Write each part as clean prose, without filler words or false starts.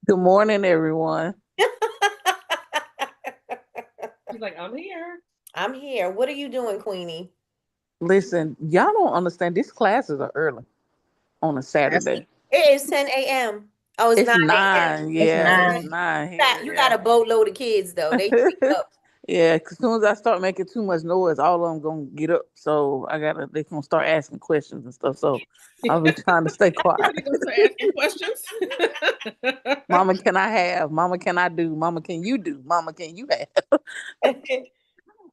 Good morning, everyone. She's like, I'm here. I'm here. What are you doing, Queenie? Listen, y'all don't understand. These classes are early on a That's Saturday. It is 10 a.m. Oh, it's It's 9 a.m. 9. it's Yeah, it's nine. 9 You here. got Yeah. a boatload of kids though. They sleep up. Yeah, 'cause as soon as I start making too much noise, all of them gonna get up. So they gonna start asking questions and stuff. So I'll be trying to stay quiet. They're going to start asking questions. Mama, can I have? Mama, can I do? Mama, can you do? Mama, can you have? I don't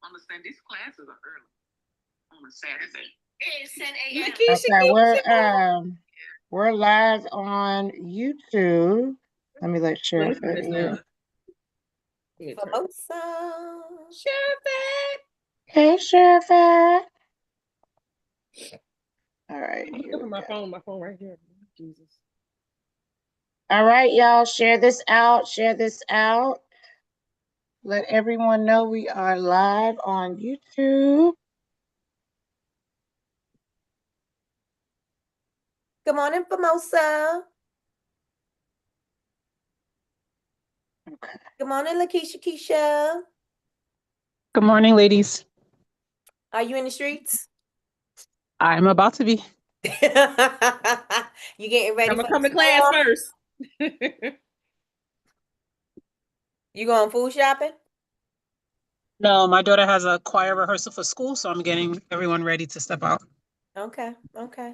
understand. These classes are early on a Saturday. It is 10 a.m. Lakeisha, Okay, Keisha. we're live on YouTube. Let me Let share me turn that this in. down. Let me turn. Famosa. Sheriff. Hey, Sheriff. All right, I'm here looking we for my go. phone. My phone right here. Jesus. All right, y'all, share this out. Share this out. Let everyone know we are live on YouTube. Good morning, Famosa. Okay. Good morning, Lakeisha Keisha. Good morning, ladies. Are you in the streets? I'm about to be. You getting ready I'm for going to come the to class storm? first. You going food shopping? No, my daughter has a choir rehearsal for school, so I'm getting everyone ready to step out. Okay, okay.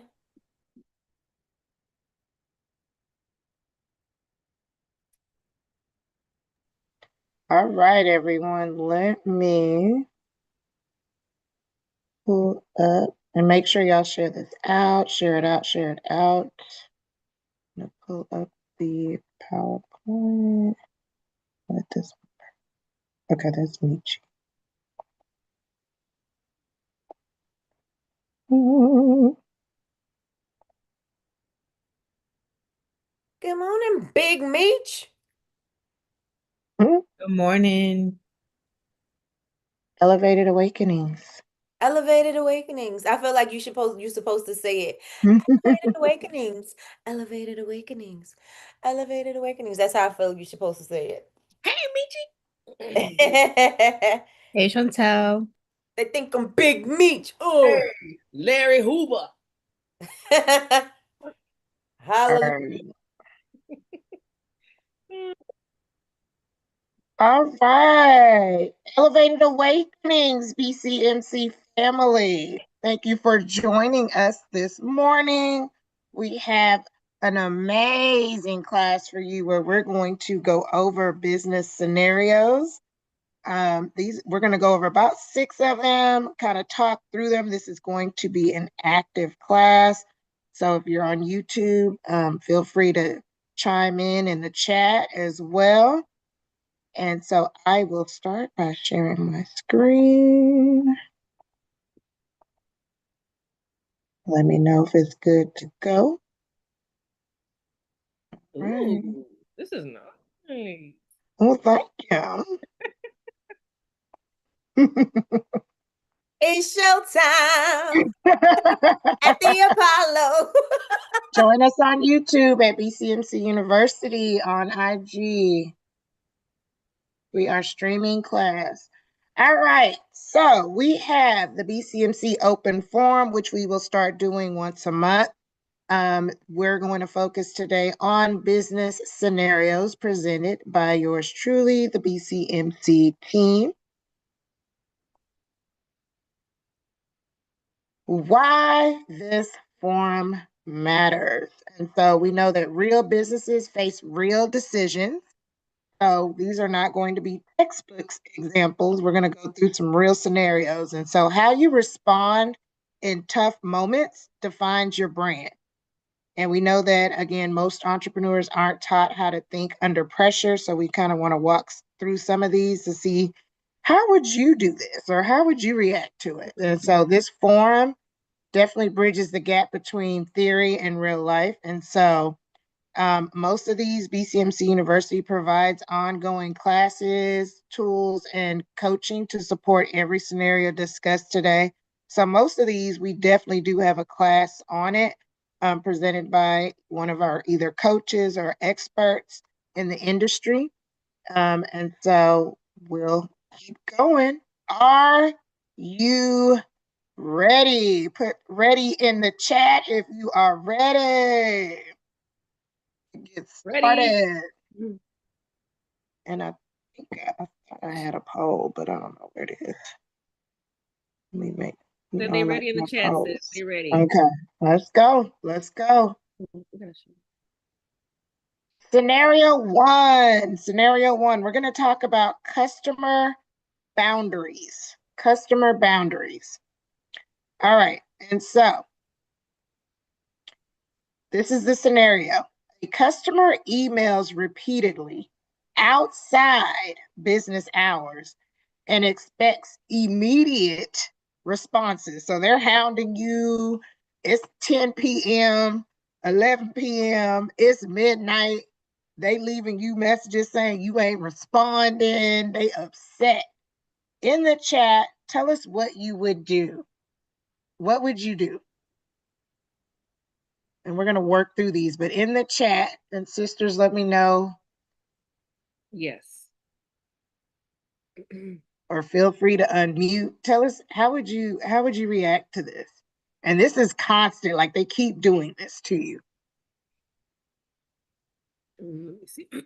All right, everyone. Let me pull up and make sure y'all share this out. Share it out. Share it out. I'm gonna pull up the PowerPoint. Let this. Okay, that's me. Good morning, Big Meech. Good morning. Elevated Awakenings. Elevated Awakenings. I feel like you're supposed to say it. Elevated Awakenings. Elevated Awakenings. Elevated Awakenings. That's how I feel you're supposed to say Hey, Michi. it. Hey, Chantel. They think I'm Big Meech. Oh. Hey, Larry Hoover. Hallelujah. All right. Elevated Awakenings, BCMC family. Thank you for joining us this morning. We have an amazing class for you where we're going to go over business scenarios. We're going to go over about 6 of them, kind of talk through them. This is going to be an active class. So if you're on YouTube, feel free to chime in the chat as well. And so I will start by sharing my screen. Let me know if it's good to go. Ooh, Right. this is nice. Oh, thank you. It's showtime at the Apollo. Join us on YouTube at BCMC University on IG. We are streaming class. All right, so we have the BCMC Open Forum, which we will start doing once a month. We're going to focus today on business scenarios presented by yours truly, the BCMC team. Why this forum matters. And so we know that real businesses face real decisions. So these are not going to be textbook examples. We're going to go through some real scenarios. And so how you respond in tough moments defines your brand. And we know that, again, most entrepreneurs aren't taught how to think under pressure. So we kind of want to walk through some of these to see how would you do this or how would you react to it? And so this forum definitely bridges the gap between theory and real life. And so most of these BCMC University provides ongoing classes, tools, and coaching to support every scenario discussed today. So most of these, we definitely do have a class on it presented by one of our either coaches or experts. in the industry. And so we'll keep going. Are you ready? Put ready in the chat if you are ready. Get started. Ready. And I think I thought I had a poll, but I don't know where it is. Let me make. Said they ready in the chat. Said they ready. Okay, let's go. Let's go. Scenario one. Scenario one. We're going to talk about customer boundaries. Customer boundaries. All right. And so this is the scenario. A customer emails repeatedly outside business hours and expects immediate responses. So they're hounding you. It's 10 p.m., 11 p.m., it's midnight. They leaving you messages saying you ain't responding. They upset. In the chat, tell us what you would do. What would you do? And we're going to work through these, but in the chat, and sisters, let me know. Yes. Or feel free to unmute. Tell us, how would you react to this? And this is constant, like they keep doing this to you.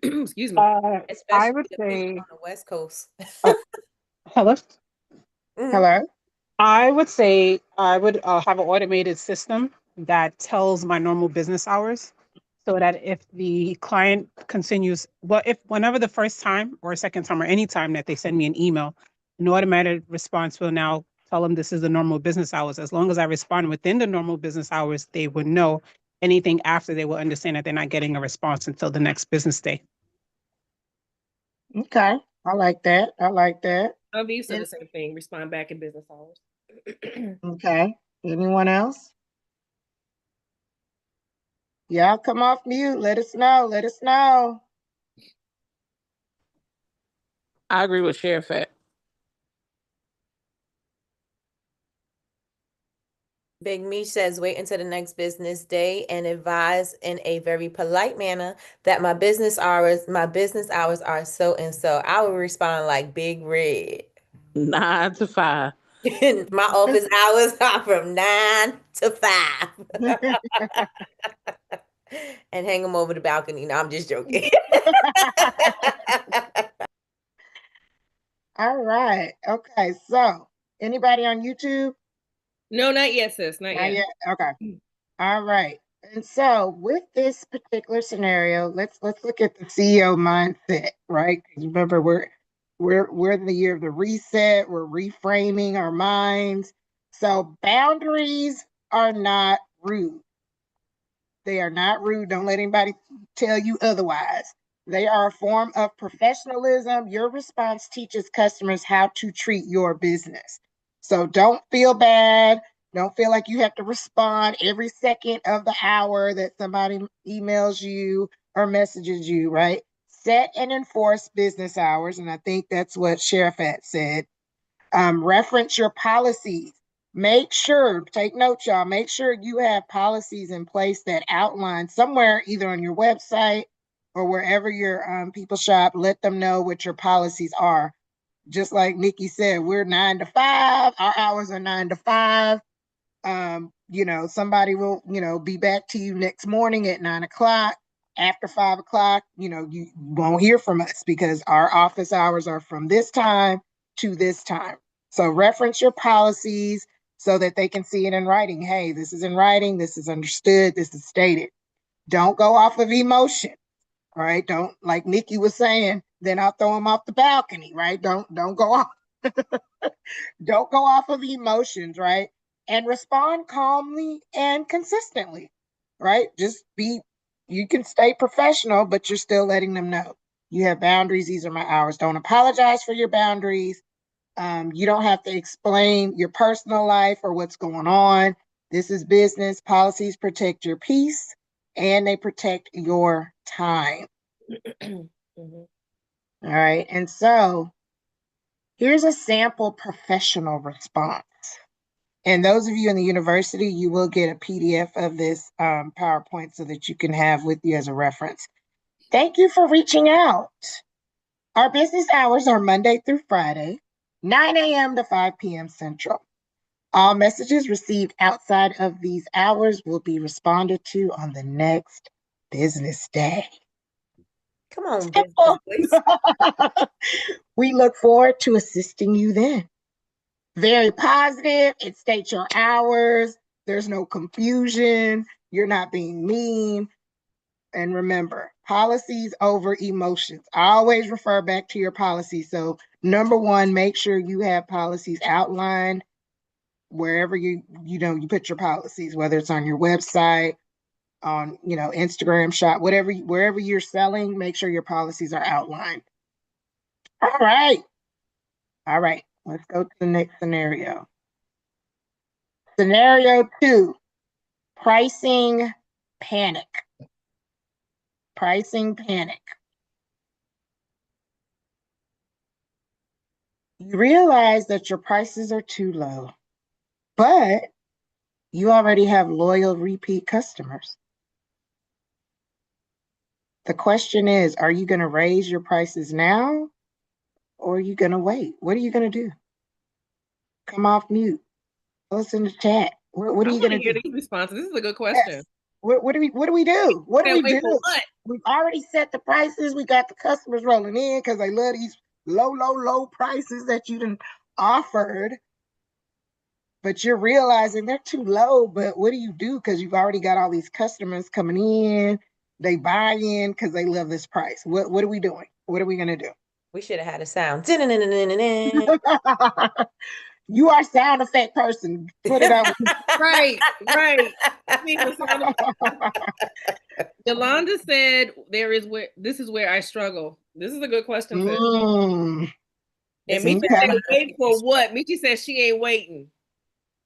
Excuse me. Especially I would the say, people on the West Coast. hello. Hello. I would say I would have an automated system that tells my normal business hours, so that if the client continues, well, if whenever the first time or second time or any time that they send me an email, an automated response will now tell them this is the normal business hours. As long as I respond within the normal business hours, they would know. Anything after, they will understand that they're not getting a response until the next business day. Okay. I like that. I like that. Avi said the same thing. Respond back in business hours. Okay. Anyone else? Y'all come off mute. Let us know. Let us know. I agree with Sheriff. Big Meech says, wait until the next business day and advise in a very polite manner that my business hours are so and so. I would respond like Big Red. 9 to 5. My office hours are from 9 to 5. And hang them over the balcony. No, I'm just joking. All right. Okay. So anybody on YouTube? No, not yet, sis. Not yet. Okay. All right. And so with this particular scenario, let's look at the CEO mindset, right? Because remember, we're in the year of the reset. We're reframing our minds. So boundaries are not rude. They are not rude. Don't let anybody tell you otherwise. They are a form of professionalism. Your response teaches customers how to treat your business. So don't feel bad. Don't feel like you have to respond every second of the hour that somebody emails you or messages you, right? Set and enforce business hours. And I think that's what Sherifat said. Reference your policies. Make sure, take notes, y'all, make sure you have policies in place that outline somewhere, either on your website or wherever your people shop. Let them know what your policies are. Just like Nikki said, we're 9 to 5. Our hours are 9 to 5. Somebody will, be back to you next morning at 9 o'clock. After 5 o'clock, you won't hear from us because our office hours are from this time to this time. So reference your policies so that they can see it in writing. Hey, this is in writing. This is understood. This is stated. Don't go off of emotion. All right. Don't, like Nikki was saying, then I'll throw them off the balcony, right? Don't go off. Don't go off of emotions, right? And respond calmly and consistently, right? You can stay professional, but you're still letting them know you have boundaries. These are my hours. Don't apologize for your boundaries. You don't have to explain your personal life or what's going on. This is business. Policies protect your peace and they protect your time. All right. And so here's a sample professional response. And those of you in the university, you will get a PDF of this PowerPoint so that you can have with you as a reference. Thank you for reaching out. Our business hours are Monday through Friday, 9 a.m. to 5 p.m. Central. All messages received outside of these hours will be responded to on the next business day. Come on, Simple. business boys. We look forward to assisting you then. Very positive. It states your hours. There's no confusion. You're not being mean. And remember, policies over emotions. I always refer back to your policy. So number one, make sure you have policies outlined wherever you put your policies, whether it's on your website, on Instagram shop, wherever you're selling, make sure your policies are outlined. All right. Let's go to the next scenario. Scenario 2, pricing panic. Pricing panic. You realize that your prices are too low, but you already have loyal repeat customers. The question is, are you going to raise your prices now or are you going to wait? What are you going to do? Come off mute. Tell us in the chat. What are you going to do? These responses. This is a good question. Yes. What do we do? What do we do? For what? We've already set the prices. We got the customers rolling in because they love these low prices that you done offered. But you're realizing they're too low. But what do you do? Because you've already got all these customers coming in. They buy in because they love this price. What are we doing? What are we going to do? We should have had a sound. You are a sound effect person. Put it on. Right. Yolanda said this is where I struggle. This is a good question. And Michi said, wait for what? Michi said she ain't waiting.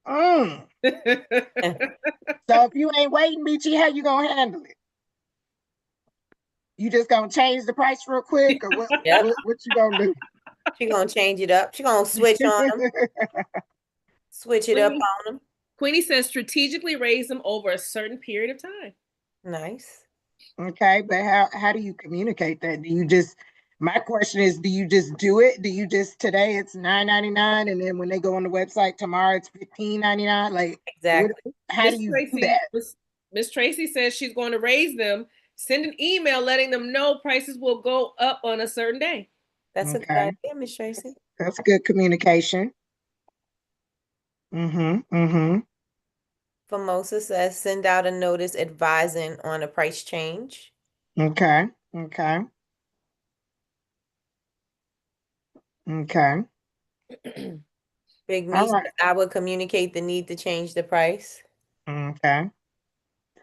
So if you ain't waiting, Michi, how you gonna handle it? You just gonna change the price real quick, or what? Yep. What you gonna do? She gonna change it up. She gonna switch on them. Switch it up on them. Queenie says strategically raise them over a certain period of time. Nice. Okay, but how do you communicate that? My question is, do you just do it? Do you just, today it's $9.99 and then when they go on the website tomorrow it's $15.99? Like, exactly. How do you do that? Miss Tracy says she's going to raise them. Send an email letting them know prices will go up on a certain day. That's a good idea, Miss Tracy. That's good communication. Formosa says send out a notice advising on a price change. Okay. Big Me says I would communicate the need to change the price. Okay.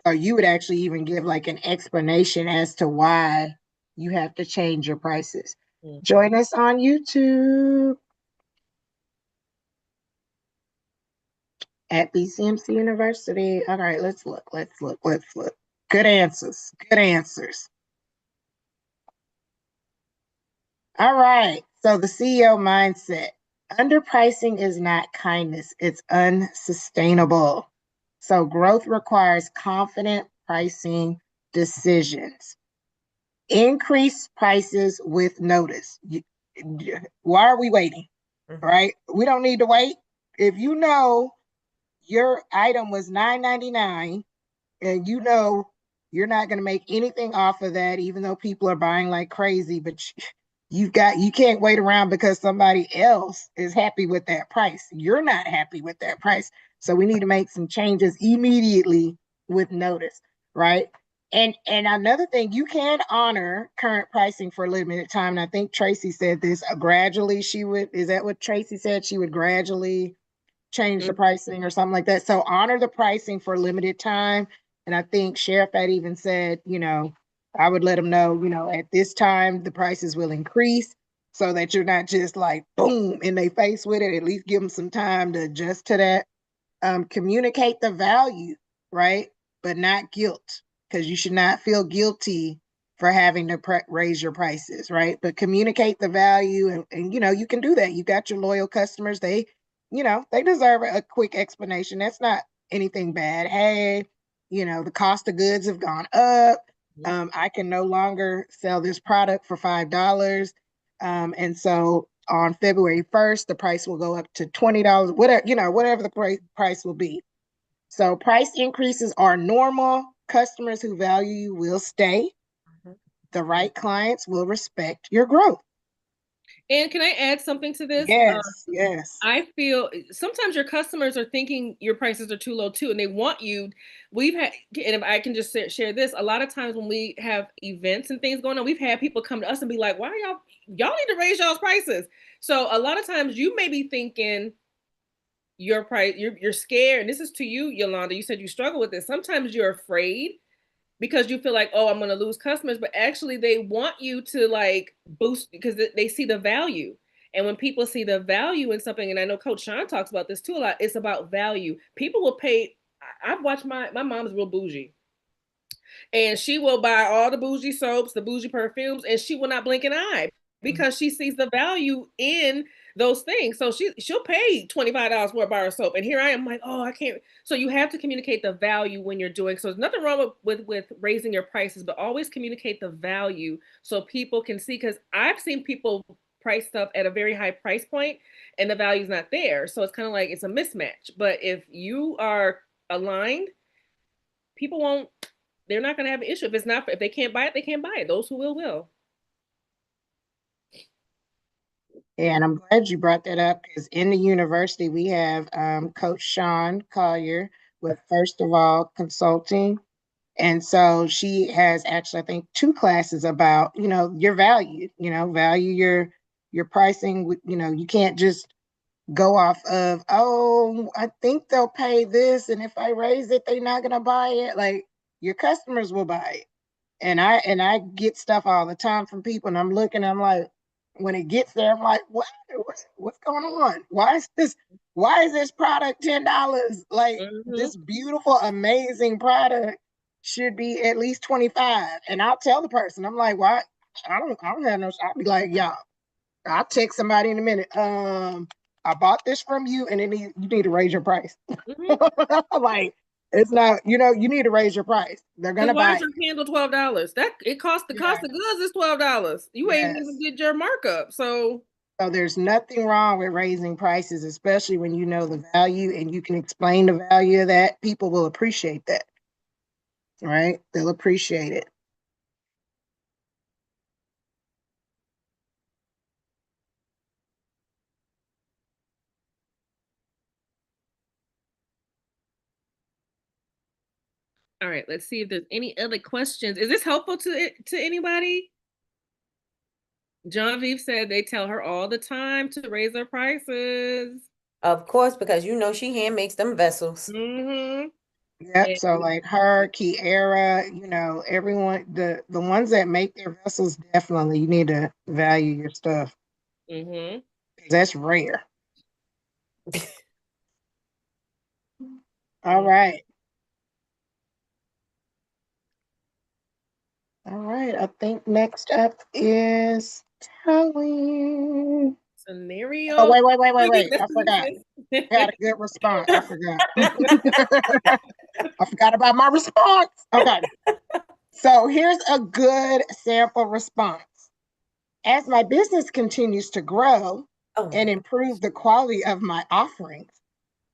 Or you would actually even give like an explanation as to why you have to change your prices. Join us on YouTube at BCMC University. All right, let's look. Good answers. All right, so the CEO mindset. Underpricing is not kindness, it's unsustainable. So growth requires confident pricing decisions. Increase prices with notice. Why are we waiting? Right? We don't need to wait. If you know your item was $9.99 and you know you're not going to make anything off of that, even though people are buying like crazy, but you can't wait around because somebody else is happy with that price. You're not happy with that price. So we need to make some changes immediately with notice, right? And another thing, you can honor current pricing for a limited time. And I think Tracy said this gradually. Is that what Tracy said? She would gradually change the pricing or something like that. So honor the pricing for a limited time. And I think Sheriff had even said, I would let them know, at this time, the prices will increase so that you're not just like, boom, in their face with it. At least give them some time to adjust to that. Communicate the value, right? But not guilt, because you should not feel guilty for having to raise your prices, right? But communicate the value and you can do that. You got your loyal customers. They deserve a quick explanation. That's not anything bad. Hey, the cost of goods have gone up. I can no longer sell this product for $5. And so on February 1st, the price will go up to $20, whatever the price will be. So price increases are normal. Customers who value you will stay. The right clients will respect your growth. And can I add something to this? Yes. I feel sometimes your customers are thinking your prices are too low too, and they want you. We've had, and if I can just share this, a lot of times when we have events and things going on, we've had people come to us and be like, "Why are y'all need to raise y'all's prices?" So a lot of times you may be thinking your price, you're scared, and this is to you, Yolanda. You said you struggle with this. Sometimes you're afraid because you feel like, oh, I'm going to lose customers, but actually they want you to like boost because they see the value. And when people see the value in something, and I know Coach Sean talks about this too a lot, it's about value. People will pay. I've watched my mom's real bougie. And she will buy all the bougie soaps, the bougie perfumes, and she will not blink an eye because she sees the value in those things. So she'll pay $25 for a bar of soap. And here I am like, oh, I can't. So you have to communicate the value when you're doing. So there's nothing wrong with raising your prices, but always communicate the value so people can see. Because I've seen people price stuff at a very high price point and the value's not there. So it's kind of like it's a mismatch. But if you are aligned, people won't, they're not going to have an issue. If they can't buy it, they can't buy it. Those who will. And I'm glad you brought that up because in the university, we have Coach Sean Collier with First of All Consulting. And so she has actually, I think, 2 classes about, your value, value your pricing. You can't just go off of, oh, I think they'll pay this. And if I raise it, they're not going to buy it. Like your customers will buy it. And I get stuff all the time from people and I'm looking, I'm like, when it gets there, I'm like, what's going on? Why is this product $10? Like this beautiful, amazing product should be at least 25. And I'll tell the person, I'm like, why? I don't have no, I'll be like, y'all, I'll text somebody in a minute. I bought this from you and you need to raise your price. Like, it's not, you need to raise your price. They're gonna buy. Why is your candle $12? That it costs the cost of goods is $12. You ain't even did your markup. So there's nothing wrong with raising prices, especially when you know the value and you can explain the value of that. People will appreciate that. Right? They'll appreciate it. All right, let's see if there's any other questions. Is this helpful to anybody? Genevieve said they tell her all the time to raise their prices. Of course, because she hand makes them vessels. Yep. So like her, Kiara, everyone, the ones that make their vessels, definitely you need to value your stuff. That's rare. All right. All right. I think next up is telling. Scenario. Oh, wait. I forgot. I got a good response. I forgot. I forgot about my response. Okay. So here's a good sample response. As my business continues to grow and improve the quality of my offerings,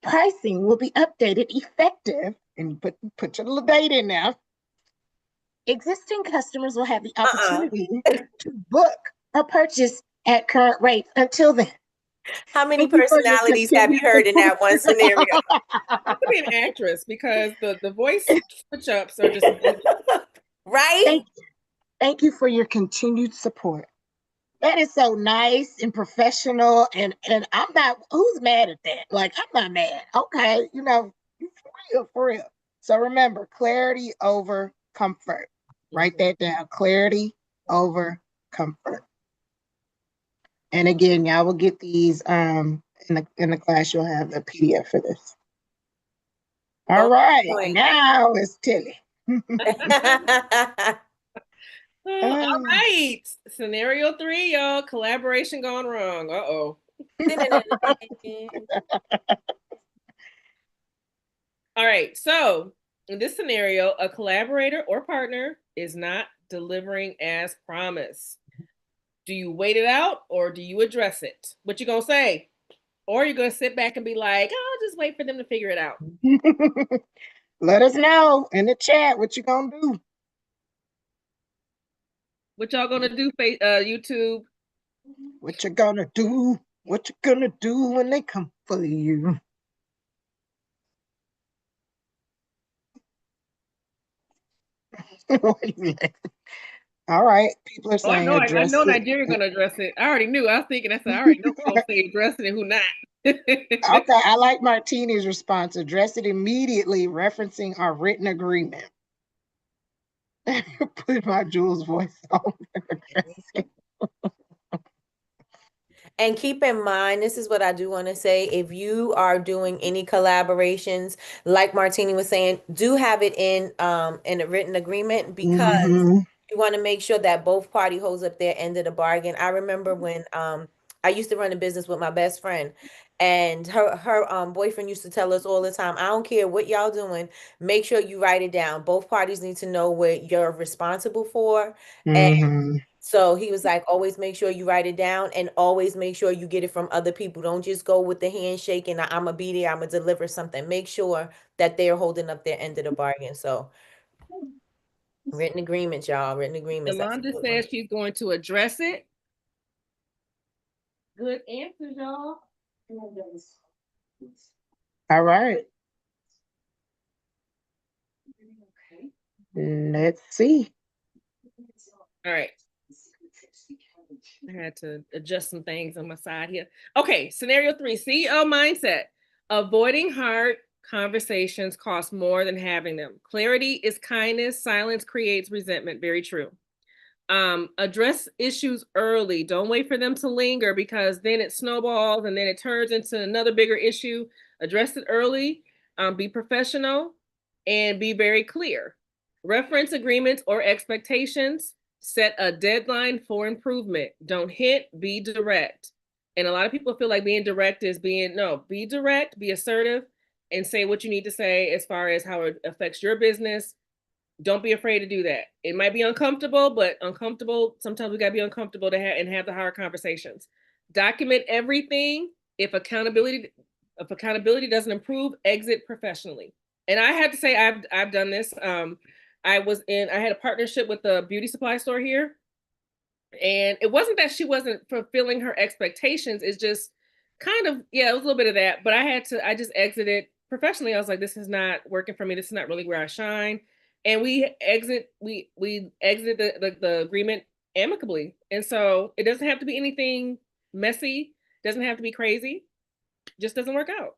pricing will be updated effective, and you put your little date in there. Existing customers will have the opportunity to book or purchase at current rates until then. How many personalities have you heard in that one scenario? I could be an actress because the voice switch ups are just right. Thank you for your continued support. That is so nice and professional, and I'm not. Who's mad at that? Like, I'm not mad. Okay, for real. So remember, clarity over comfort. Write that down. Clarity over comfort. And again, y'all will get these in the class. You'll have a PDF for this. All right, now it's Tilly. All right. Scenario 3, y'all. Collaboration gone wrong. Uh-oh. All right. So In this scenario, a collaborator or partner is not delivering as promised. Do you wait it out or do you address it? What you gonna say? Or you're gonna sit back and be like, oh, I'll just wait for them to figure it out. Let us know in the chat what you gonna do. What y'all gonna do, YouTube? What you gonna do? What you gonna do when they come for you? All right, people are saying I address know it. Nigeria gonna address it. I already knew. I was thinking. I said I already know who's gonna say address it and who not. Okay, I like Martini's response. Address it immediately, referencing our written agreement. Put my Jules voice on. And keep in mind, this is what I do want to say. If you are doing any collaborations, like Martini was saying, do have it in a written agreement, because you want to make sure that both party holds up their end of the bargain. I remember when I used to run a business with my best friend, and her boyfriend used to tell us all the time, I don't care what y'all doing, make sure you write it down. Both parties need to know what you're responsible for. And so he was like, always make sure you write it down, and always make sure you get it from other people. Don't just go with the handshake and I'm gonna be there, I'm gonna deliver something. Make sure that they're holding up their end of the bargain. So written agreements, y'all. Written agreements. Yolanda says she's going to address it. Good answers, y'all. All right. Let's see. All right. I had to adjust some things on my side here. Okay, scenario 3, CEO mindset. Avoiding hard conversations costs more than having them. Clarity is kindness. Silence creates resentment. Very true. Address issues early. Don't wait for them to linger, because then it snowballs and then it turns into another bigger issue. Address it early. Be professional and be very clear. Reference agreements or expectations. Set a deadline for improvement. Don't hit, be direct. And a lot of people feel like being direct is be direct, be assertive, and say what you need to say as far as how it affects your business. Don't be afraid to do that. It might be uncomfortable, but sometimes we gotta be uncomfortable to have the hard conversations. Document everything. If accountability doesn't improve, exit professionally. And I had to say, I've done this. I had a partnership with a beauty supply store here. And it wasn't that she wasn't fulfilling her expectations. It's just kind of, it was a little bit of that. But I just exited professionally. I was like, this is not working for me. This is not really where I shine. And we exited the agreement amicably. And so it doesn't have to be anything messy. Doesn't have to be crazy. Just doesn't work out.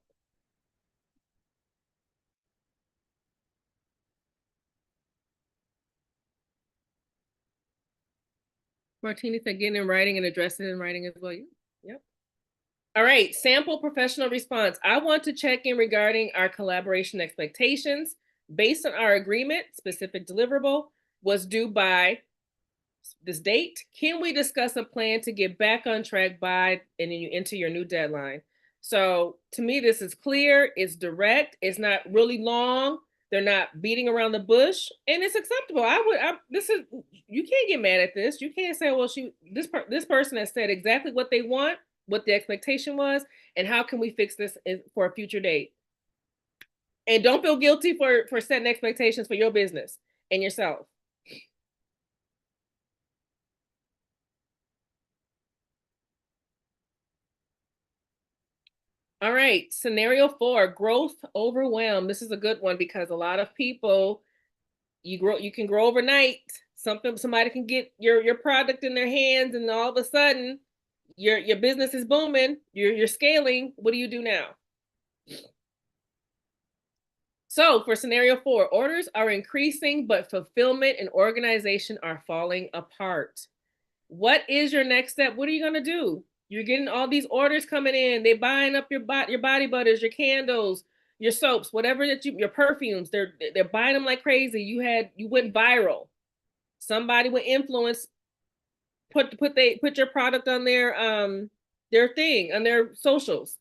Martini said, getting in writing and addressing it in writing as well. Yep. All right, sample professional response. I want to check in regarding our collaboration expectations. Based on our agreement, specific deliverable was due by this date. Can we discuss a plan to get back on track by, and then you enter your new deadline. So to me, this is clear, it's direct, it's not really long. They're not beating around the bush, and it's acceptable. You can't get mad at this. You can't say, well, this person has said exactly what they want, what the expectation was, and how can we fix this for a future date? And don't feel guilty for setting expectations for your business and yourself. All right, scenario 4, growth overwhelm. This is a good one because a lot of people, you can grow overnight. Somebody can get your product in their hands, and all of a sudden, your business is booming. You're scaling. What do you do now? So for scenario 4, orders are increasing, but fulfillment and organization are falling apart. What is your next step? What are you gonna do? You're getting all these orders coming in. They're buying up your body butters, your candles, your soaps, whatever your perfumes. They're buying them like crazy. You went viral. Somebody with influence put your product on their thing, on their socials.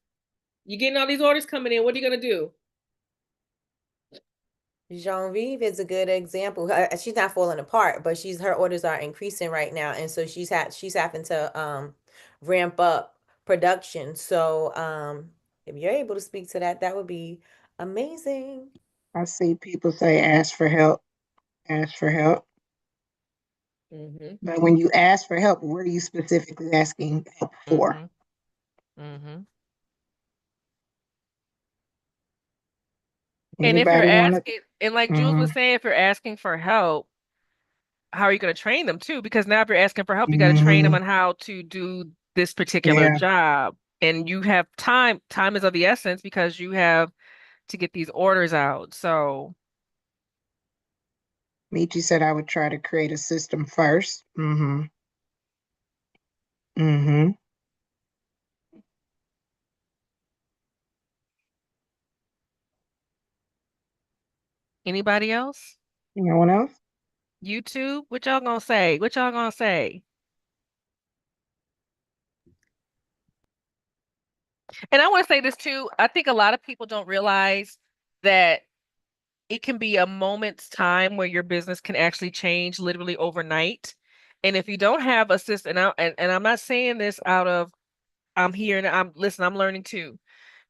You're getting all these orders coming in. What are you gonna do? Genevieve is a good example. She's not falling apart, but her orders are increasing right now, and so she's having to ramp up production. So if you're able to speak to that, that would be amazing. I see people say ask for help, ask for help. Mm-hmm. But when you ask for help, what are you specifically asking help for? Mm-hmm. Mm-hmm. And if you're Anybody want to? asking, and like Jules was saying, if you're asking for help, how are you going to train them too? Because now if you're asking for help, you got to train them on how to do this particular Yeah, job. And you have time. Time is of the essence because you have to get these orders out. So, Michi said I would try to create a system first. Mm-hmm. Mm-hmm. anybody else? No one else? YouTube? What y'all gonna say? What y'all gonna say? And I want to say this too. I think a lot of people don't realize that it can be a moment's time where your business can actually change literally overnight. And if you don't have a system, and I'm not saying this out of I'm here and I'm learning too.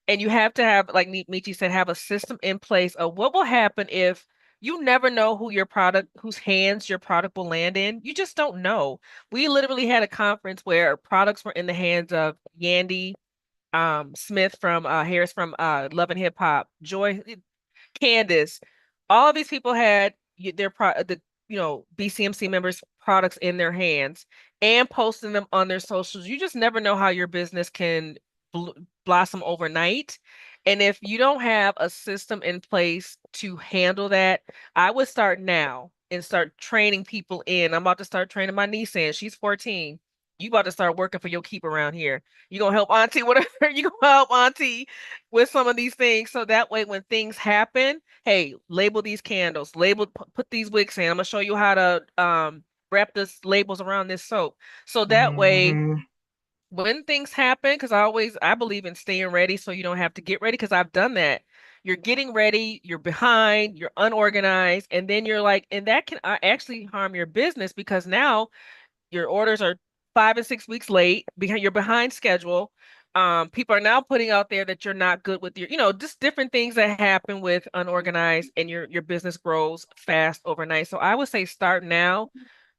And you have to have, like Michi said, have a system in place of what will happen if you never know whose hands your product will land in. You just don't know. We literally had a conference where products were in the hands of Yandy, Smith from Harris from Love and Hip Hop, Joy, Candace, all of these people had BCMC members' products in their hands and posting them on their socials. You just never know how your business can bl blossom overnight. And if you don't have a system in place to handle that, I would start now and start training people in. I'm about to start training my niece in. She's 14. You about to start working for your keep around here. You gonna help Auntie, whatever. You gonna help Auntie with some of these things so that way when things happen, hey, label these candles, put these wicks in. I'm gonna show you how to wrap this labels around this soap. So that way Mm-hmm. when things happen, because I believe in staying ready so you don't have to get ready, because I've done that. You're getting ready, you're behind, you're unorganized, and then you're like, and that can actually harm your business because now your orders are 5 and 6 weeks late because you're behind schedule. People are now putting out there that you're not good with just different things that happen with unorganized and your business grows fast overnight. So I would say start now,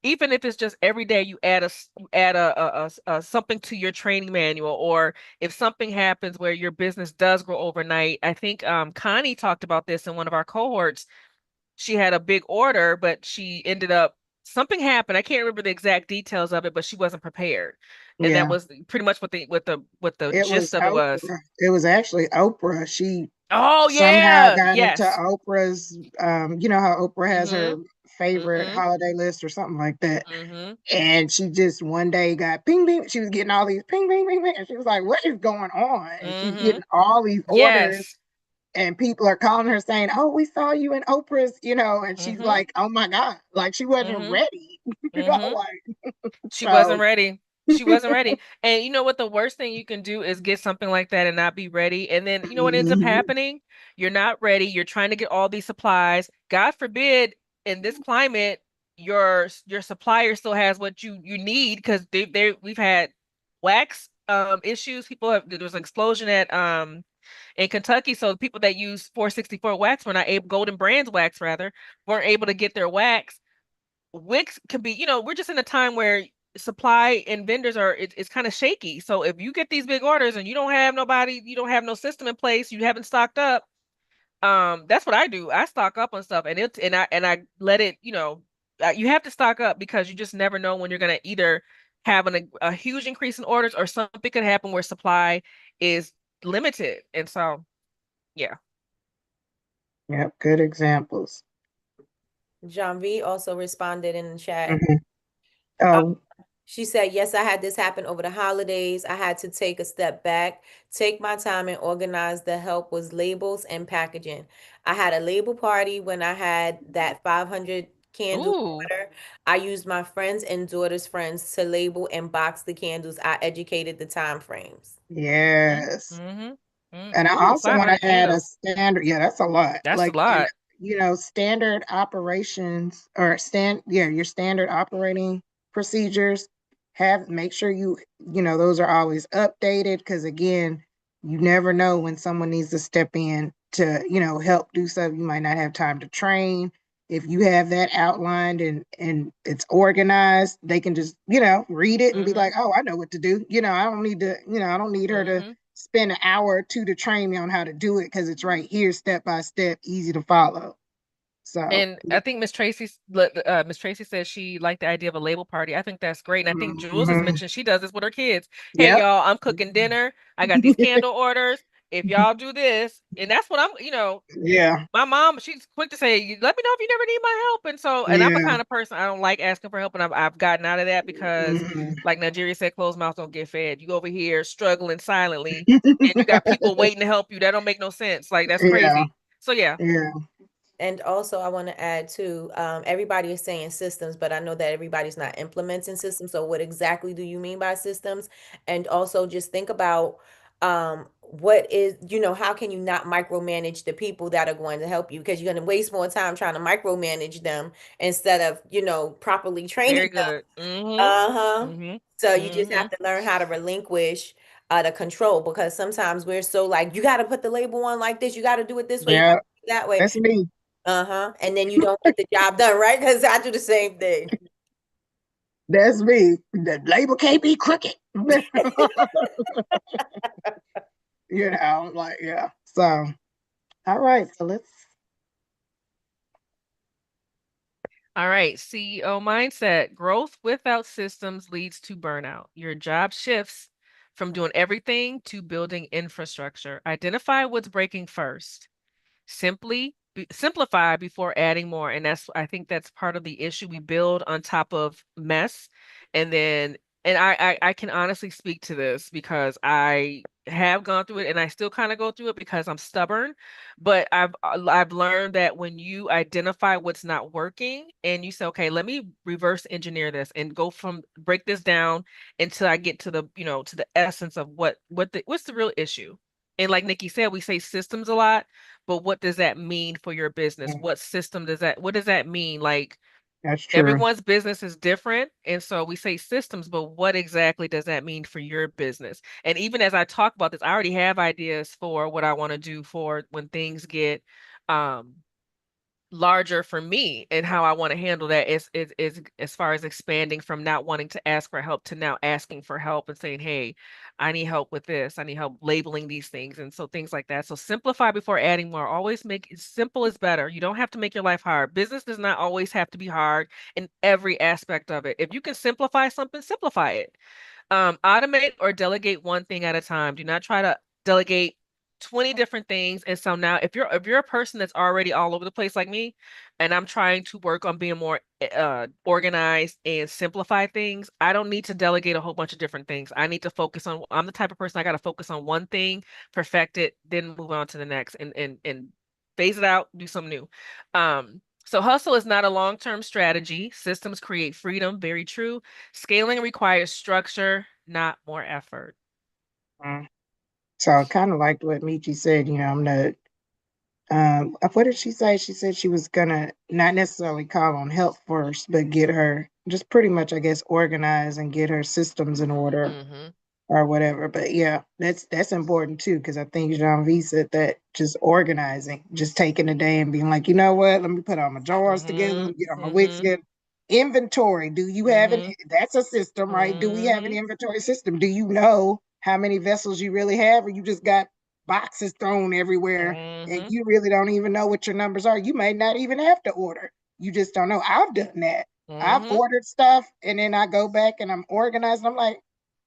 even if it's just every day you add a something to your training manual, or if something happens where your business does grow overnight. I think Connie talked about this in one of our cohorts. She had a big order, but she ended up something happened. I can't remember the exact details of it, but she wasn't prepared. And that Yeah. was pretty much what the It was gist of it was. Oprah. It was actually Oprah. She Oh somehow yeah, got into yes. Oprah's, you know how Oprah has her Mm-hmm. favorite Mm-hmm. holiday list or something like that. Mm-hmm. And she just one day got ping, ping. She was getting all these ping, ping, ping, ping. And she was like, what is going on? And she's Mm-hmm. getting all these orders. Yes. And people are calling her saying, oh, we saw you in Oprah's, and she's Mm-hmm. like, oh my God, like she wasn't Mm-hmm. ready, Mm-hmm. like, She wasn't so. ready. She wasn't ready. And you know what? The worst thing you can do is get something like that and not be ready. And then you know what ends up Mhm. happening? You're not ready. You're trying to get all these supplies. God forbid, in this climate, your supplier still has what you need because we've had wax issues. There was an explosion at in Kentucky. So people that use 464 wax were not able, Golden Brands wax rather, weren't able to get their wax. Wix can be, we're just in a time where supply and vendors it's kind of shaky. So if you get these big orders and you don't have nobody, you don't have no system in place, you haven't stocked up, that's what I do. I stock up on stuff and I let it, you have to stock up because you just never know when you're going to either have a huge increase in orders or something could happen where supply is limited. And so, yeah. Yep, good examples. John V also responded in the chat. Mhm. Oh, She said, yes, I had this happen over the holidays. I had to take a step back, take my time and organize. The help was labels and packaging. I had a label party when I had that 500 candle Ooh. order. I used my friends and daughter's friends to label and box the candles. I educated the time frames. Mm-hmm. yes. Mm-hmm. And I Ooh, also want 500 to add a candles. standard. Yeah, that's a lot. That's a Like, and lot. standard operations or your standard operating procedures, make sure those are always updated, because again, you never know when someone needs to step in to, help do something. You might not have time to train. If you have that outlined and it's organized, they can just, read it and be like, oh, I know what to do. I don't need to, I don't need her to spend an hour or two to train me on how to do it, because it's right here, step by step, easy to follow. So, and I think Miss Tracy says she liked the idea of a label party. I think that's great. And I think Jules has mentioned she does this with her kids. Hey, Yep. y'all, I'm cooking dinner. I got these candle orders. If y'all do this, and that's what Yeah. my mom, she's quick to say, let me know if you never need my help. And so, and I'm a Yeah. kind of person, I don't like asking for help. And I've gotten out of that because, Mhm. like Nigeria said, closed mouths don't get fed. You over here struggling silently, and you got people waiting to help you. That don't make no sense. Like, that's Yeah. crazy. So, yeah. Yeah. And also, I want to add too, everybody is saying systems, but I know that everybody's not implementing systems. So what exactly do you mean by systems? And also just think about what is, how can you not micromanage the people that are going to help you? Because you're going to waste more time trying to micromanage them instead of, properly training Very them. good. So you just have to learn how to relinquish the control, because sometimes we're so like, you got to put the label on like this, you got to do it this way, you Yeah. gotta do it that way. That's me. And then you don't get the job done, right? Because I do the same thing. That's me. The label can't be crooked. Like, yeah. So, all right. So All right, CEO mindset. Growth without systems leads to burnout. Your job shifts from doing everything to building infrastructure. Identify what's breaking first. Simplify before adding more. And I think that's part of the issue. We build on top of mess. And then, and I can honestly speak to this because I have gone through it and I still kind of go through it because I'm stubborn. But I've learned that when you identify what's not working and you say, okay, let me reverse engineer this and break this down until I get to to the essence of what's the real issue. And like Nikki said, we say systems a lot, but what does that mean for your business? What does that mean? Like, that's true. everyone's business is different. And so we say systems, but what exactly does that mean for your business? And even as I talk about this, I already have ideas for what I want to do for when things get larger for me and how I want to handle that is as far as expanding from not wanting to ask for help to now asking for help and saying, hey, I need help with this. I need help labeling these things. And so things like that. So simplify before adding more. Always make it simple is better. You don't have to make your life hard. Business does not always have to be hard in every aspect of it. If you can simplify something, simplify it. Automate or delegate one thing at a time. Do not try to delegate 20 different things. And so now if you're a person that's already all over the place like me, and I'm trying to work on being more organized and simplify things, I don't need to delegate a whole bunch of different things. I need to focus on, I'm the type of person I got to focus on one thing, perfect it, then move on to the next and phase it out, do something new. So hustle is not a long-term strategy. Systems create freedom, very true. Scaling requires structure, not more effort. So I kind of liked what Michi said. I'm the what did she say? She said she was gonna not necessarily call on help first, but get her just pretty much, I guess, organize and get her systems in order or whatever. But yeah, that's important too, because I think Jean V said that just organizing, just taking a day and being like, you know what, let me put all my drawers together, let me get all my wigs together. Inventory. Do you have that's a system, right? Do we have an inventory system? Do you know how many vessels you really have, or you just got boxes thrown everywhere and you really don't even know what your numbers are? You may not even have to order. You just don't know. I've done that. I've ordered stuff and then I go back and I'm organized. I'm like,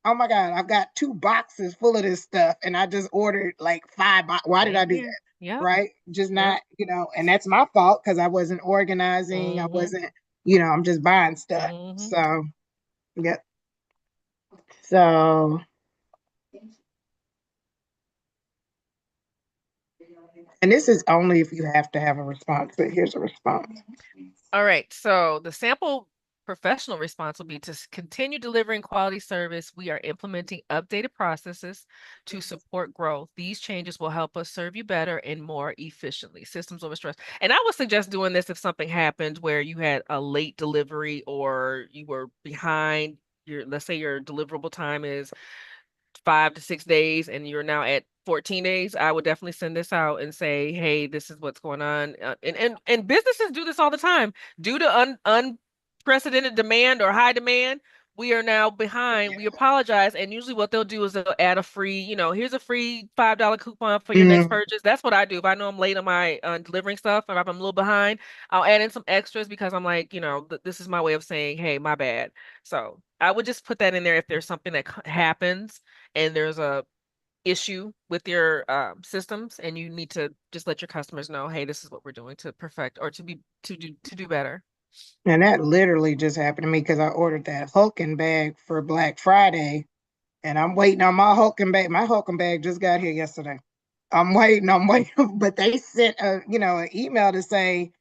oh my God, I've got 2 boxes full of this stuff and I just ordered like 5 Why did I do that? Yeah. Right? Just not, and that's my fault because I wasn't organizing. I wasn't, I'm just buying stuff. So, yep. So, and this is only if you have to have a response, but here's a response. All right. So the sample professional response will be to continue delivering quality service. We are implementing updated processes to support growth. These changes will help us serve you better and more efficiently. Systems over stress. And I would suggest doing this if something happened where you had a late delivery or you were behind let's say your deliverable time is 5 to 6 days and you're now at 14 days, I would definitely send this out and say, hey, this is what's going on. And businesses do this all the time. Due to unprecedented demand or high demand, we are now behind. We apologize. And usually what they'll do is they'll add a free, here's a free $5 coupon for your next purchase. That's what I do. If I know I'm late on my delivering stuff, or if I'm a little behind, I'll add in some extras because I'm like, this is my way of saying, hey, my bad. So I would just put that in there if there's something that happens and there's a issue with your systems and you need to just let your customers know, hey, this is what we're doing to perfect or to do better. And that literally just happened to me because I ordered that Hulking bag for Black Friday and I'm waiting on my Hulking bag. My Hulking bag just got here yesterday. I'm waiting, but they sent an email to say,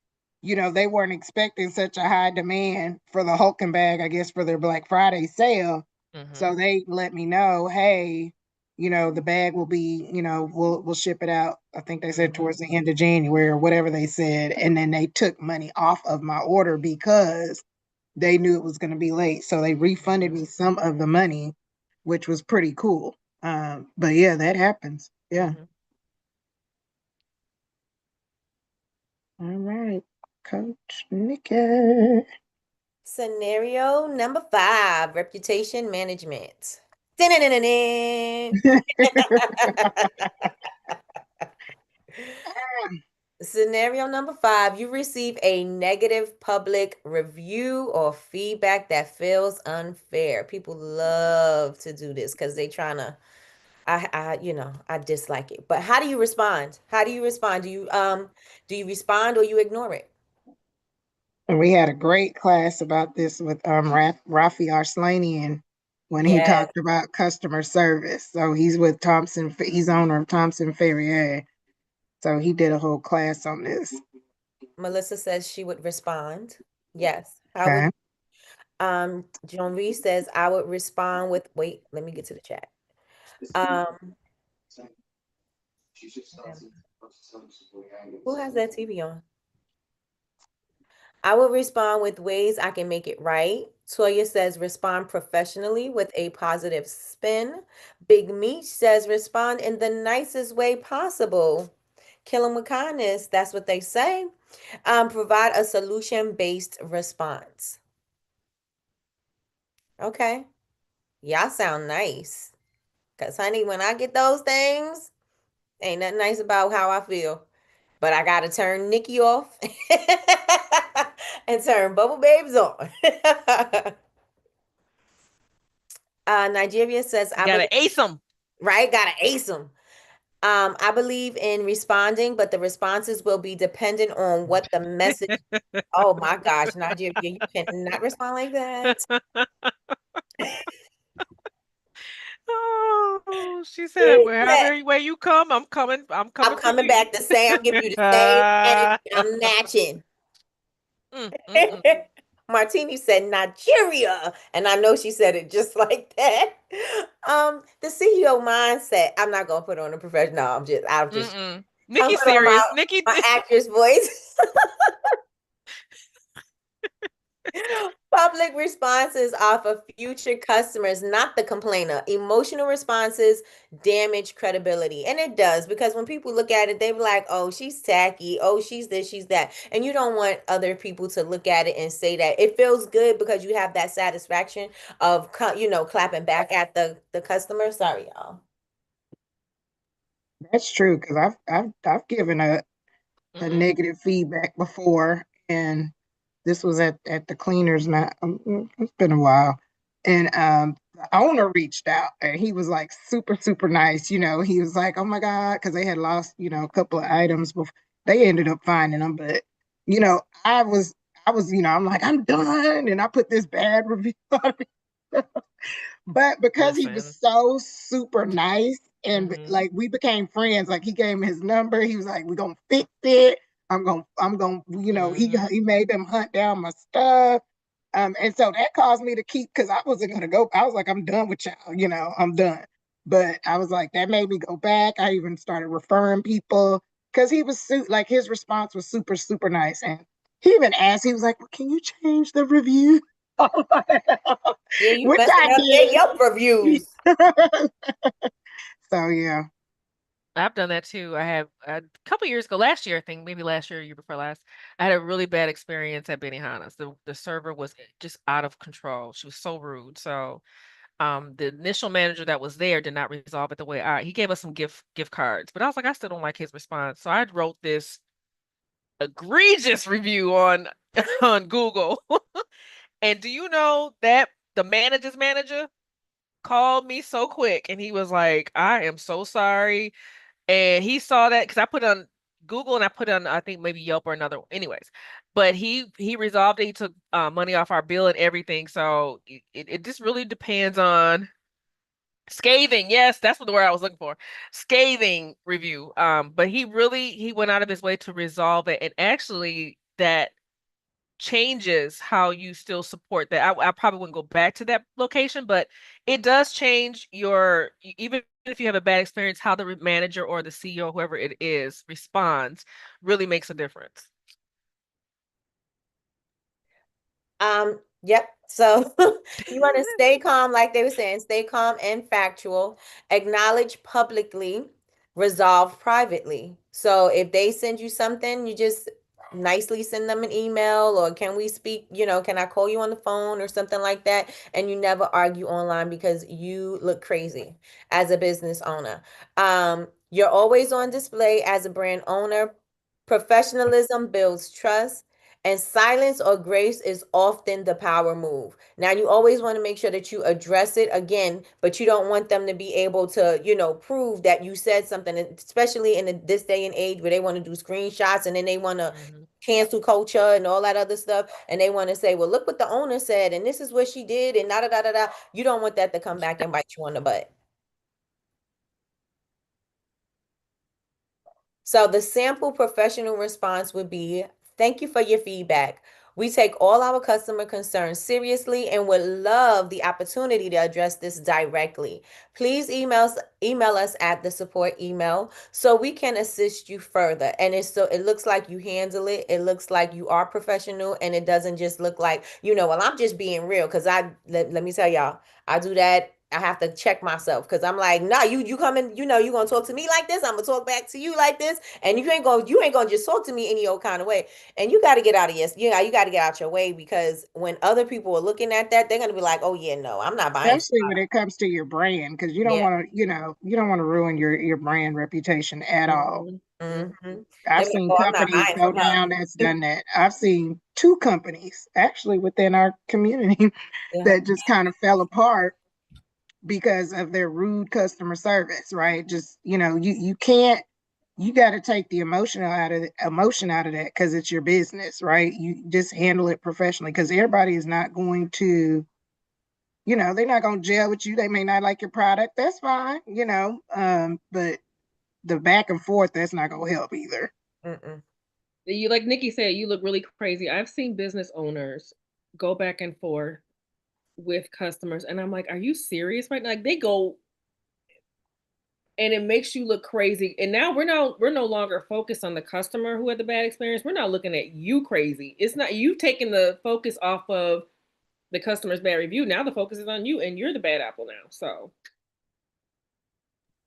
they weren't expecting such a high demand for the Hulking bag, I guess, for their Black Friday sale. So they let me know, hey, the bag will be, we'll ship it out. I think they said towards the end of January or whatever they said. And then they took money off of my order because they knew it was going to be late. So they refunded me some of the money, which was pretty cool. But yeah, that happens. Yeah. All right, Coach Nikki. Scenario number 5, reputation management. Scenario number 5, you receive a negative public review or feedback that feels unfair. People love to do this because they trying to, I dislike it. But how do you respond? Do you respond or you ignore it? And we had a great class about this with Rafi Arslanian when he talked about customer service. So he's with Thompson, he's owner of Thompson Ferrier. So he did a whole class on this. Melissa says she would respond. Yes. How would John Reese says I would respond with wait, let me get to the chat. Who has that TV on? I will respond with ways I can make it right. Toya says respond professionally with a positive spin. Big Meat says respond in the nicest way possible. Kill them with kindness. That's what they say. Provide a solution-based response. Okay. Y'all sound nice. Because, honey, when I get those things, ain't nothing nice about how I feel. But I got to turn Nikki off and turn Bubble Babes on. Nigeria says, I got to ace them. Right? Got to ace them. I believe in responding, but the responses will be dependent on what the message. Oh my gosh, Nigeria, you cannot respond like that. Oh, she said, wherever way you come, I'm coming. I'm coming back the same. I'm giving you the same energy. I'm matching. Martini said Nigeria, and I know she said it just like that. The CEO mindset. I'm not gonna put on a professional. I'm just. Nikki's serious. Nikki, my actress voice. Public responses offer future customers, not the complainer. Emotional responses damage credibility. And it does, because when people look at it, they be like, oh, she's tacky. Oh, she's this, she's that. And you don't want other people to look at it and say that. It feels good because you have that satisfaction of, clapping back at the customer. Sorry, y'all. That's true, because I've given a negative feedback before, and this was at the cleaners. Now it's been a while, and the owner reached out, and he was like super nice. He was like, "Oh my God," because they had lost a couple of items before. They ended up finding them, but I was I'm like, I'm done, and I put this bad review on it. But because he was so super nice, and like we became friends, like he gave me his number. He was like, "We're gonna fix it. I'm gonna, he made them hunt down my stuff." And so that caused me to keep, because I wasn't going to go. I was like, I'm done with y'all, I'm done. But I was like, that made me go back. I even started referring people because he was like, his response was super, super nice. And he even asked, he was like, well, can you change the review? Yeah, you Which messing I up their did. Yelp reviews. So, yeah. I've done that too. I have a couple years ago, last year, I think, maybe last year, year before last, I had a really bad experience at Benihana's. The server was just out of control. She was so rude. So the initial manager that was there did not resolve it the way he gave us some gift cards, but I was like, I still don't like his response. So I wrote this egregious review on on Google. And do you know that the manager's manager called me so quick and he was like, I am so sorry. And he saw that because I put on Google and I put on, I think maybe Yelp or another one. Anyways, but he resolved it. He took money off our bill and everything. So it just really depends on scathing. Yes, that's what the word I was looking for. Scathing review. But he went out of his way to resolve it. And actually that changes how you still support that. I probably wouldn't go back to that location, but it does change even if you have a bad experience, how the manager or the CEO, whoever it is, responds really makes a difference. Yep. So you want to stay calm, like they were saying, stay calm and factual, acknowledge publicly, resolve privately. So if they send you something, you just nicely send them an email, or can we speak, can I call you on the phone or something like that? And you never argue online because you look crazy as a business owner. You're always on display as a brand owner. Professionalism builds trust. And silence or grace is often the power move. Now, you always want to make sure that you address it again, but you don't want them to be able to, prove that you said something, especially in this day and age where they want to do screenshots and then they want to cancel culture and all that other stuff. And they want to say, well, look what the owner said, and this is what she did, and da da da da da. You don't want that to come back and bite you on the butt. So the sample professional response would be, thank you for your feedback. We take all our customer concerns seriously and would love the opportunity to address this directly. Please email us at the support email so we can assist you further. And it looks like you handle it. It looks like you are professional, and it doesn't just look like, well, I'm just being real, because let me tell y'all, I do that. I have to check myself, because I'm like, nah, you coming, you gonna talk to me like this, I'm gonna talk back to you like this, and you ain't gonna just talk to me any old kind of way. And you got to get out of you got to get out your way, because when other people are looking at that, they're gonna be like, oh yeah, no, I'm not buying. Especially when it comes to your brand, because you don't want to, you don't want to ruin your brand reputation at all. Mm-hmm. I've seen companies go down that's done that. I've seen 2 companies actually within our community that just kind of fell apart because of their rude customer service, right? Just, you can't, you got to take the emotion out of that, because it's your business, right? You just handle it professionally, because everybody is not going to, they're not going to gel with you. They may not like your product. That's fine, but the back and forth, that's not going to help either. You, like Nikki said, you look really crazy. I've seen business owners go back and forth with customers, and I'm like, are you serious right now? Like, they go, and it makes you look crazy. And now we're no longer focused on the customer who had the bad experience. We're not looking at you crazy. It's not you taking the focus off of the customer's bad review. Now the focus is on you, and you're the bad apple now. So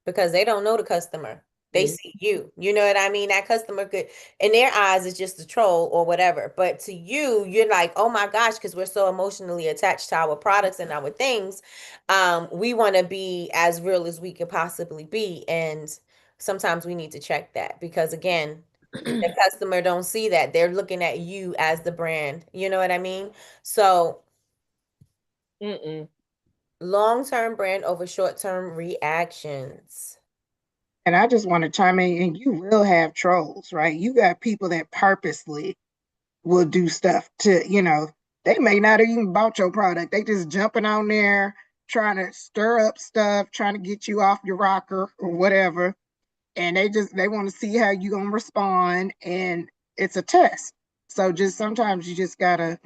because they don't know the customer. They see you. You know what I mean? That customer could, in their eyes, is just a troll or whatever. But to you, you're like, oh my gosh, because we're so emotionally attached to our products and our things. We want to be as real as we could possibly be. And sometimes we need to check that, because again, the customer don't see that. They're looking at you as the brand. You know what I mean? So long-term brand over short-term reactions. And I just want to chime in, and you will have trolls, right? You got people that purposely will do stuff to, they may not even bought your product. They just jumping on there, trying to stir up stuff, trying to get you off your rocker or whatever. And they want to see how you gonna respond. And it's a test. So just sometimes you just gotta,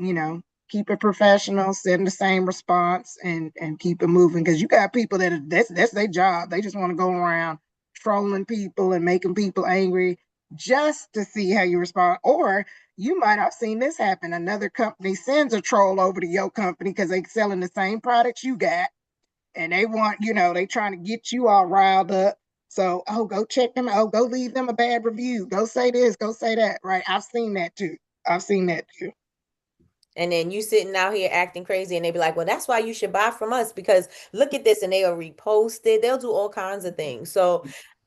keep it professional, send the same response, and keep it moving. Because you got people that's their job. They just want to go around trolling people and making people angry just to see how you respond. Or you might have seen this happen. Another company sends a troll over to your company because they selling the same products you got, and they want, they trying to get you all riled up. So, oh, go check them out. Oh, go leave them a bad review. Go say this, go say that. Right? I've seen that too. And then you sitting out here acting crazy, and they be like, well, that's why you should buy from us, because look at this, and they'll repost it. They'll do all kinds of things. So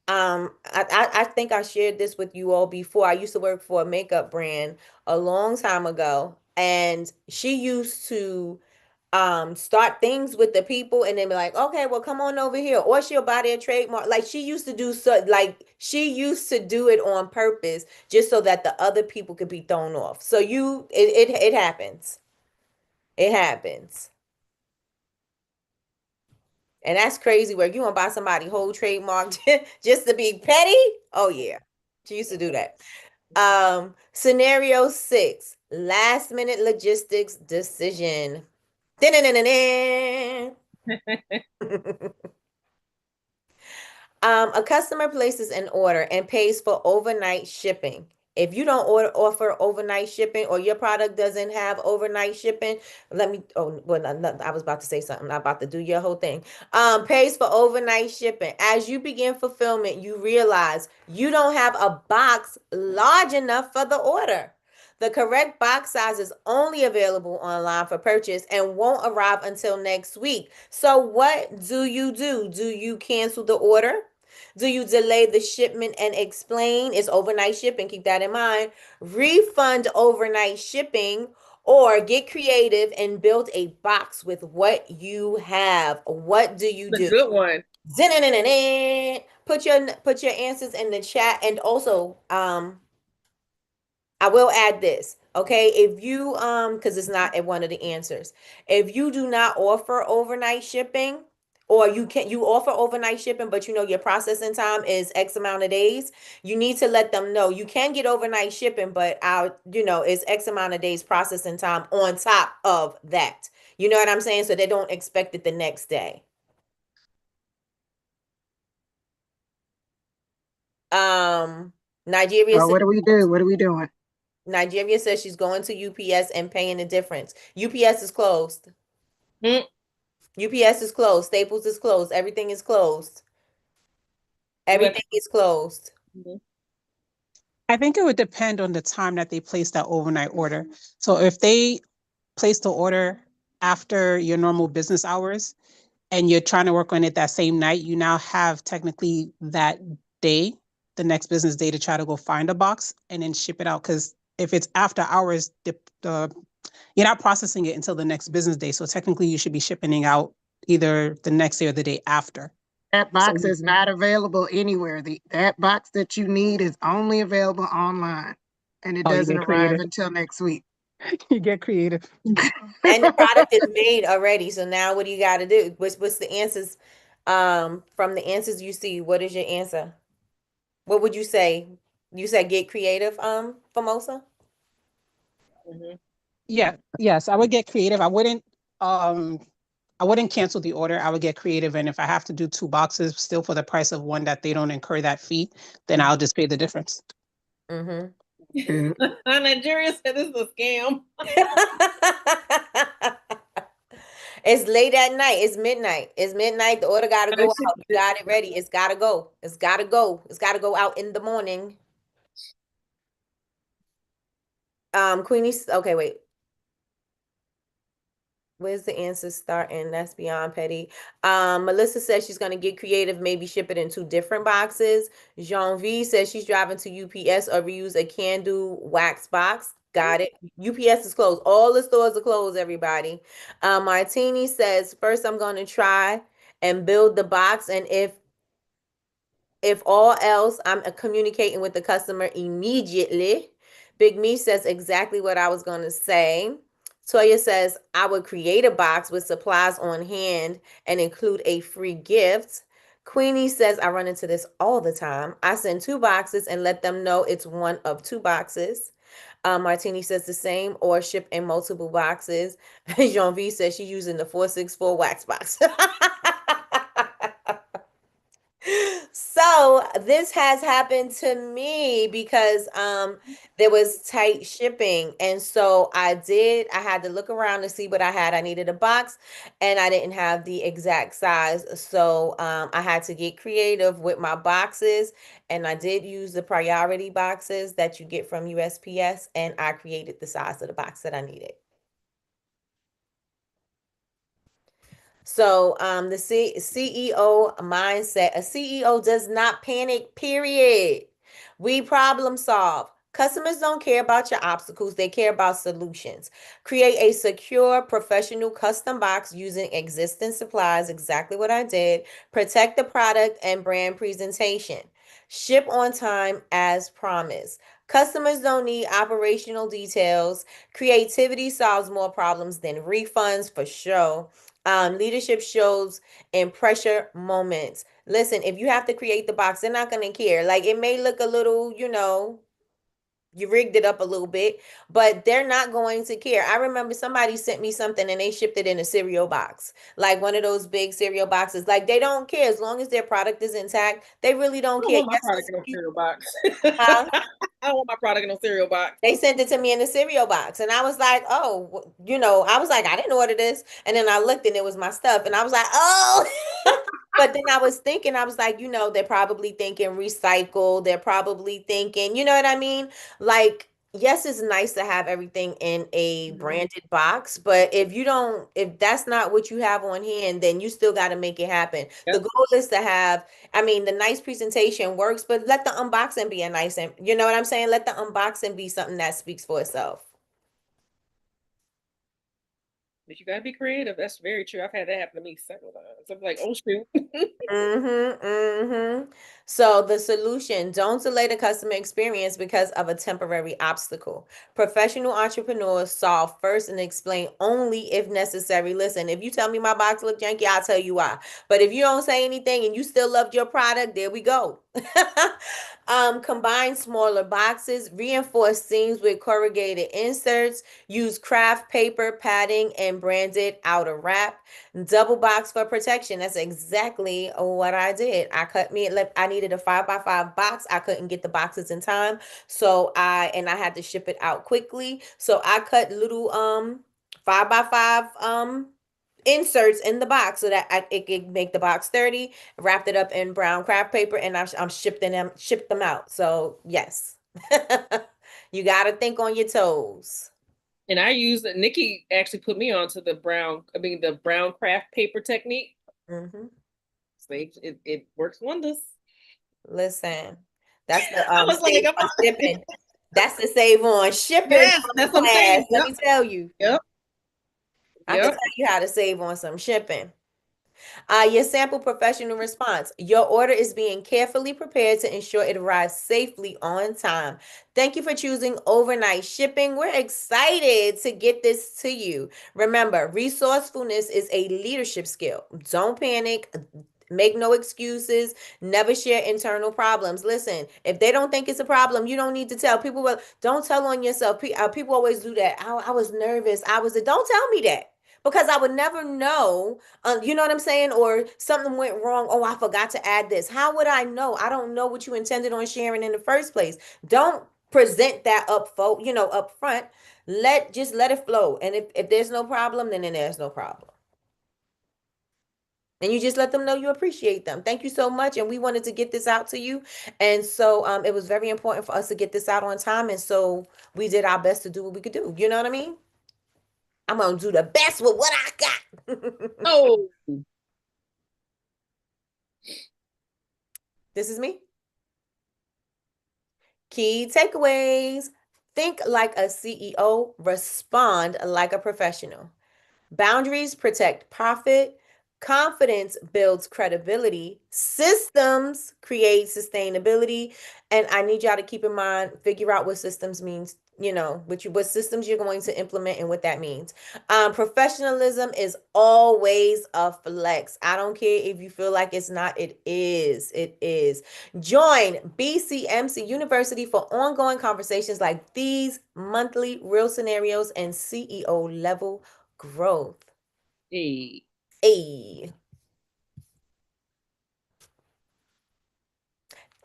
I think I shared this with you all before. I used to work for a makeup brand a long time ago, and she used to start things with the people and then be like, okay, well, come on over here, or she'll buy their trademark. Like she used to do, so like she used to do it on purpose just so that the other people could be thrown off. So it happens. It happens. And that's crazy work. You want to buy somebody whole trademark just to be petty? Oh yeah. She used to do that. Scenario 6, last minute logistics decision. A customer places an order and pays for overnight shipping. If you don't offer overnight shipping, or your product doesn't have overnight shipping, I was about to say something. I'm about to do your whole thing. Pays for overnight shipping. As you begin fulfillment, you realize you don't have a box large enough for the order. The correct box size is only available online for purchase and won't arrive until next week. So what do? Do you cancel the order? Do you delay the shipment and explain it's overnight shipping? Keep that in mind. Refund overnight shipping, or get creative and build a box with what you have. What do you do? Good one. Put your answers in the chat, and also I will add this, okay? If you because it's not at one of the answers. If you do not offer overnight shipping, or you offer overnight shipping, but your processing time is X amount of days, you need to let them know you can get overnight shipping, but it's X amount of days processing time on top of that. You know what I'm saying? So they don't expect it the next day. Nigeria. What do we do? What are we doing? Nigeria says she's going to UPS and paying the difference. UPS is closed. UPS is closed. Staples is closed. Everything is closed. Everything is closed. I think it would depend on the time that they place that overnight order. So if they place the order after your normal business hours and you're trying to work on it that same night, you now have technically that day, the next business day, to try to go find a box and then ship it out. Because if it's after hours, you're not processing it until the next business day. So technically you should be shipping it out either the next day or the day after. That box is not available anywhere. That box that you need is only available online, and it doesn't arrive until next week. You get creative. And the product is made already. So now what do you got to do? What's the answers? From the answers you see, what is your answer? What would you say? You said get creative, Famosa? Yeah, yes, I would get creative. I wouldn't cancel the order. I would get creative. And if I have to do 2 boxes still for the price of one that they don't incur that fee, then I'll just pay the difference. Nigeria said this is a scam. It's late at night. It's midnight. The order got to go out. You got it ready. It's got to go. It's got to go. It's got to go out in the morning. Queenie, okay, wait. Where's the answer starting? That's beyond petty. Melissa says she's going to get creative, maybe ship it in 2 different boxes. Jean V says she's driving to UPS or reuse a can-do wax box. Got it. UPS is closed. All the stores are closed, everybody. Martini says, first I'm going to try and build the box, and if all else, I'm communicating with the customer immediately. Big Me says exactly what I was going to say. Toya says, I would create a box with supplies on hand and include a free gift. Queenie says, I run into this all the time. I send 2 boxes and let them know it's one of 2 boxes. Martini says the same, or ship in multiple boxes. Jean V says she's using the 464 wax box. So this has happened to me because there was tight shipping, and so I had to look around to see what I had. I needed a box and I didn't have the exact size, so I had to get creative with my boxes, and I did use the priority boxes that you get from USPS, and I created the size of the box that I needed. So the CEO mindset, a CEO does not panic, period. We problem solve. Customers don't care about your obstacles, they care about solutions. Create a secure, professional custom box using existing supplies, exactly what I did. Protect the product and brand presentation. Ship on time as promised. Customers don't need operational details. Creativity solves more problems than refunds for sure. Leadership shows in pressure moments. Listen, if you have to create the box, they're not going to care. Like, it may look a little, you rigged it up a little bit, but they're not going to care. I remember somebody sent me something and they shipped it in a cereal box, like one of those big cereal boxes. Like, they don't care as long as their product is intact. They really don't I care. don't want my product in a cereal box. Huh? I don't want my product in a cereal box. They sent it to me in a cereal box, and I was like, oh, I was like, I didn't order this. And then I looked and it was my stuff, and I was like, oh. But then I was thinking, I was like, they're probably thinking recycle. They're probably thinking, you know what I mean? Like, yes, it's nice to have everything in a branded box, but if that's not what you have on hand, then you still got to make it happen. Yep. The goal is to have, I mean, the nice presentation works, but let the unboxing be a nice, and you know what I'm saying? Let the unboxing be something that speaks for itself. But you gotta be creative. That's very true. I've had that happen to me several times. I'm like, oh shoot. So the solution, don't delay the customer experience because of a temporary obstacle. Professional entrepreneurs solve first and explain only if necessary. Listen, if you tell me my box look janky, I'll tell you why. But if you don't say anything and you still loved your product, there we go. Combine smaller boxes, reinforce seams with corrugated inserts, use craft paper, padding, and branded outer wrap. Double box for protection. That's exactly what I did. I needed a 5x5 box. I couldn't get the boxes in time. So I had to ship it out quickly. So I cut little 5x5 inserts in the box so that it could make the box sturdy, wrapped it up in brown craft paper, and I'm shipped them out. So yes. You got to think on your toes. And I used Nikki actually put me onto the brown craft paper technique. It works wonders. Listen, that's the I was like, shipping. That's the save on shipping. Yes, that's what I'm saying. Let me tell you. Yep. I can tell you how to save on some shipping. Your sample professional response. Your order is being carefully prepared to ensure it arrives safely on time. Thank you for choosing overnight shipping. We're excited to get this to you. Remember, resourcefulness is a leadership skill. Don't panic. Make no excuses. Never share internal problems. Listen, if they don't think it's a problem, you don't need to tell people. Well, don't tell on yourself. People always do that. I was nervous. Don't tell me that. Because I would never know, you know what I'm saying? Or something went wrong. Oh, I forgot to add this. How would I know? I don't know what you intended on sharing in the first place. Don't present that up front. Just let it flow. And if there's no problem, then there's no problem. And you just let them know you appreciate them. Thank you so much. And we wanted to get this out to you. And so it was very important for us to get this out on time. And so we did our best to do what we could do. You know what I mean? I'm going to do the best with what I got. Oh. This is me. Key takeaways. Think like a CEO, respond like a professional. Boundaries protect profit. Confidence builds credibility. Systems create sustainability. And I need y'all to keep in mind, figure out what systems means what systems you're going to implement and what that means. Professionalism is always a flex. I don't care if you feel like it's not, it is. It is. Join BCMC University for ongoing conversations like these, monthly real scenarios, and CEO level growth. Hey.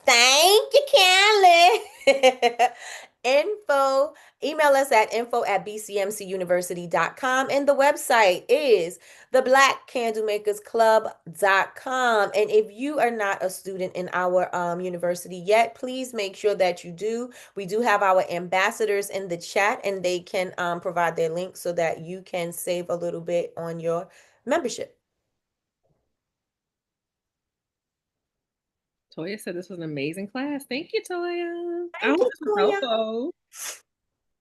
Thank you, Kelly. Email us at info@bcmcuniversity.com, and the website is theblackcandlemakersclub.com. And if you are not a student in our university yet, please make sure that you do. We do have our ambassadors in the chat, and they can provide their link so that you can save a little bit on your membership. Toya said this was an amazing class. Thank you, Toya. Thank you, Toya.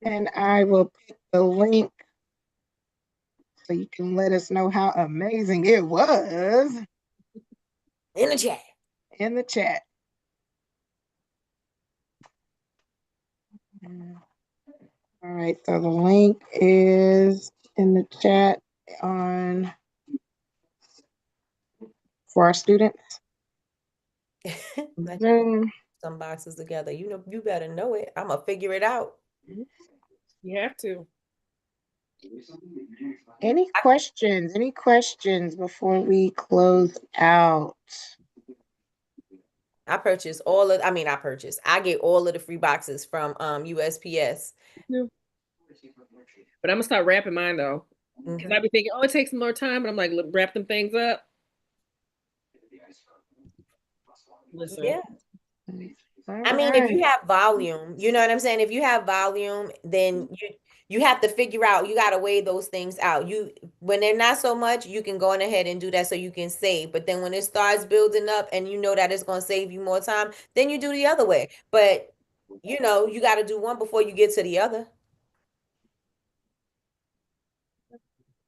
And I will put the link so you can let us know how amazing it was. In the chat. In the chat. All right, so the link is in the chat for our students. Zoom. Some boxes together. You better know it. I'm gonna figure it out. You have to. Any questions? Any questions before we close out? I get all of the free boxes from USPS. But I'm gonna start wrapping mine though. Because I be thinking, it takes more time, but I'm like, wrap them things up. Listen. Yeah. If you have volume, you know what I'm saying? If you have volume, then you have to figure out, you got to weigh those things out. When they're not so much, you can go on ahead and do that so you can save. But then when it starts building up and you know that it's going to save you more time, then you do the other way. But you got to do one before you get to the other.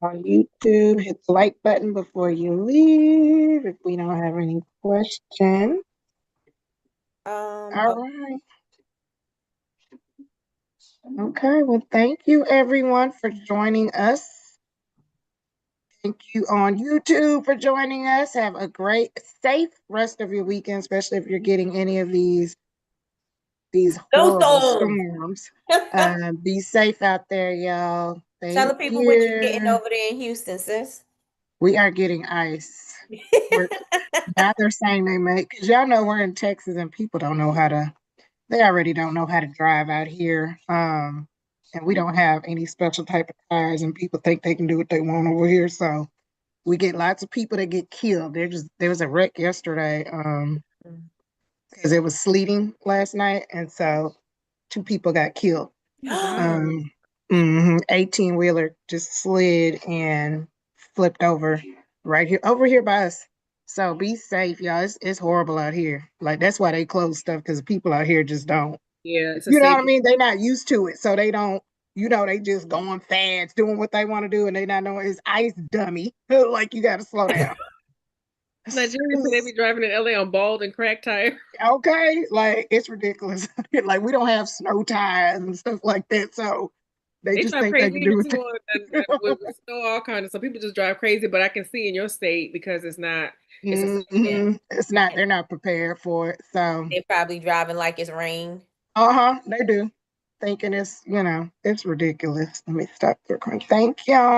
On YouTube, hit the like button before you leave if we don't have any questions. All right. Okay, well, thank you everyone for joining us. Thank you on YouTube for joining us. Have a great, safe rest of your weekend, especially if you're getting any of these horrible storms. Be safe out there, y'all. Tell the people what you're getting over there in Houston, sis. We are getting ice. Now they're saying they make, because y'all know we're in Texas and people they already don't know how to drive out here. And we don't have any special type of tires, and people think they can do what they want over here. So we get lots of people that get killed. There was a wreck yesterday because it was sleeting last night, and so 2 people got killed. 18-wheeler just slid and flipped over over here by us. So be safe, y'all. It's horrible out here. Like, that's why they close stuff, because people out here just don't. Yeah, you know what I mean? They're not used to it, so they don't. They just going fast, doing what they want to do, and they not knowing it's ice, dummy. Like, you got to slow down. Nigerians say they be driving in LA on bald and cracked tires. Okay, like, it's ridiculous. Like, we don't have snow tires and stuff like that, so they just think they can do it. With snow, all kinds of. So people just drive crazy. But I can see in your state, because it's not. It's not. They're not prepared for it. So they're probably driving like it's rain. They do, thinking it's it's ridiculous. Let me stop the recording. Thank y'all.